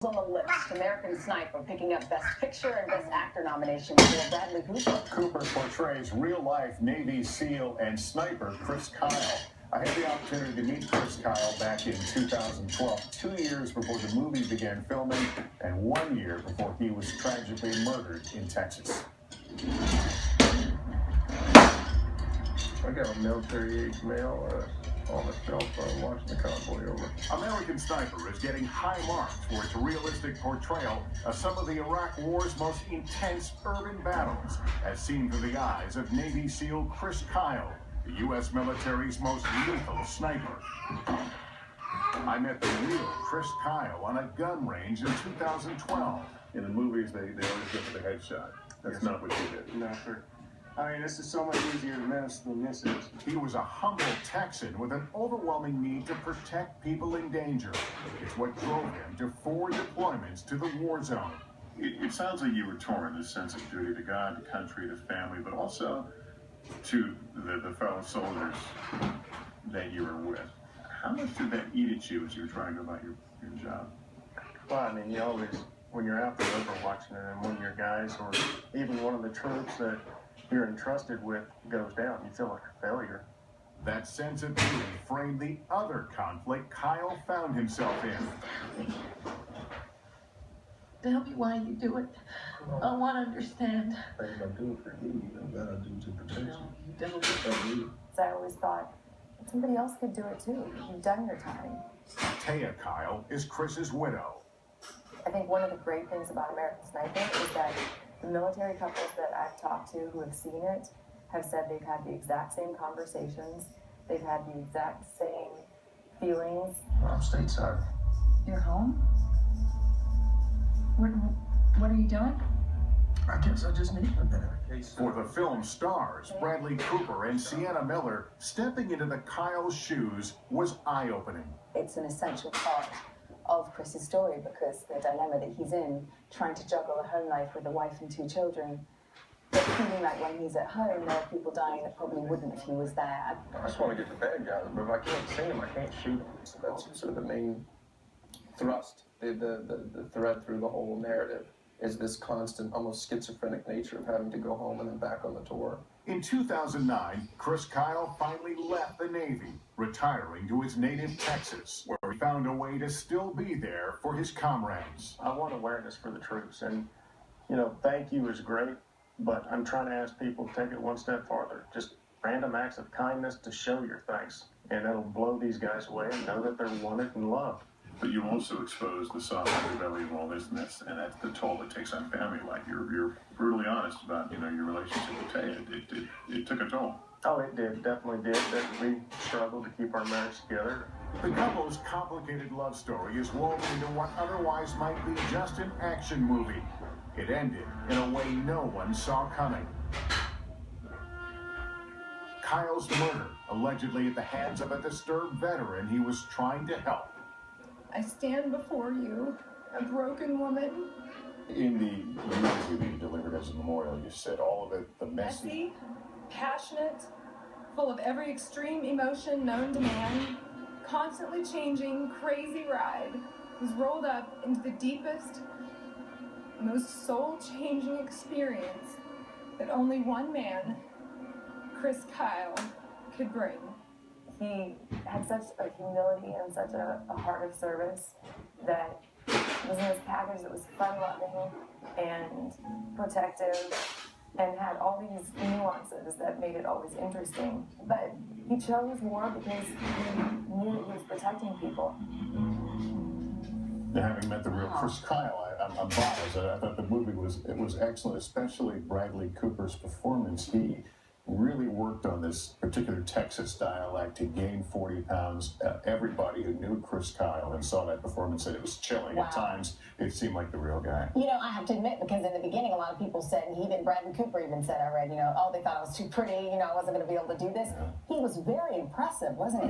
On the list, American Sniper picking up Best Picture and Best Actor nominations for Bradley Cooper. Cooper portrays real-life Navy SEAL and sniper Chris Kyle. I had the opportunity to meet Chris Kyle back in 2012, 2 years before the movie began filming, and 1 year before he was tragically murdered in Texas. I got a military-age male on the shelf watching the convoy over. American Sniper is getting high marks for its realistic portrayal of some of the Iraq War's most intense urban battles, as seen through the eyes of Navy SEAL Chris Kyle, the U.S. military's most lethal sniper. I met the real Chris Kyle on a gun range in 2012. In the movies, they always go for the headshot. That's not what you did. No, sir. I mean, this is so much easier to miss than this is. He was a humble Texan with an overwhelming need to protect people in danger. It's what drove him to 4 deployments to the war zone. It sounds like you were torn, this sense of duty to God, to country, to family, but also to the fellow soldiers that you were with. How much did that eat at you as you were trying to go about your job? Well, I mean, you always, when you're out there overwatching it, and when your guys or even one of the troops that you're entrusted with goes down, you feel like a failure. That sensitivity framed the other conflict Kyle found himself in. Tell me why you do it. I want to understand. If I do it for you, you know, I do to protect you. No, you don't. I always thought somebody else could do it too. You've done your time. Taya Kyle is Chris's widow. I think one of the great things about American Sniper is that the military couples that I've talked to who have seen it have said they've had the exact same conversations. They've had the exact same feelings. I'm stateside. You're home? What are you doing? I guess I just need a minute. For the film stars, Bradley Cooper and Sienna Miller, stepping into the Kyle's shoes was eye-opening. It's an essential part of Chris's story because the dilemma that he's in, trying to juggle a home life with a wife and 2 children, but feeling like when he's at home, there are people dying that probably wouldn't if he was there. I just want to get the bad guys, but if I can't see them, I can't shoot them. So that's sort of the main thrust, the thread through the whole narrative is this constant, almost schizophrenic nature of having to go home and then back on the tour. In 2009, Chris Kyle finally left the Navy, retiring to his native Texas, where he found a way to still be there for his comrades. I want awareness for the troops, and, you know, thank you is great, but I'm trying to ask people to take it one step farther. Just random acts of kindness to show your thanks, and that'll blow these guys away and know that they're wanted and loved. But you also expose the soft underbelly of all this, and that's the toll it takes on family life. You're brutally honest about, you know, your relationship with Taya. It took a toll. Oh, it did, definitely did. That we struggled to keep our marriage together. The couple's complicated love story is woven into what otherwise might be just an action movie. It ended in a way no one saw coming. Kyle's murder, allegedly at the hands of a disturbed veteran he was trying to help. I stand before you, a broken woman. In the eulogy that you delivered as a memorial, you said all of it, the Messy, passionate, full of every extreme emotion known to man, constantly changing, crazy ride was rolled up into the deepest, most soul-changing experience that only one man, Chris Kyle, could bring. He had such a humility and such a heart of service that was in this package that was fun-loving and protective and had all these nuances that made it always interesting. But he chose war because he knew that he was protecting people. Having met the real Chris Kyle, I'm biased. I thought the movie was excellent, especially Bradley Cooper's performance. He really worked on this particular Texas dialect to gain 40 pounds. Everybody who knew Chris Kyle and saw that performance said it was chilling. At times, it seemed like the real guy. You know, I have to admit, because in the beginning, a lot of people said, and even Bradley Cooper even said, I read, you know, oh, they thought I was too pretty, you know, I wasn't going to be able to do this. Yeah. He was very impressive, wasn't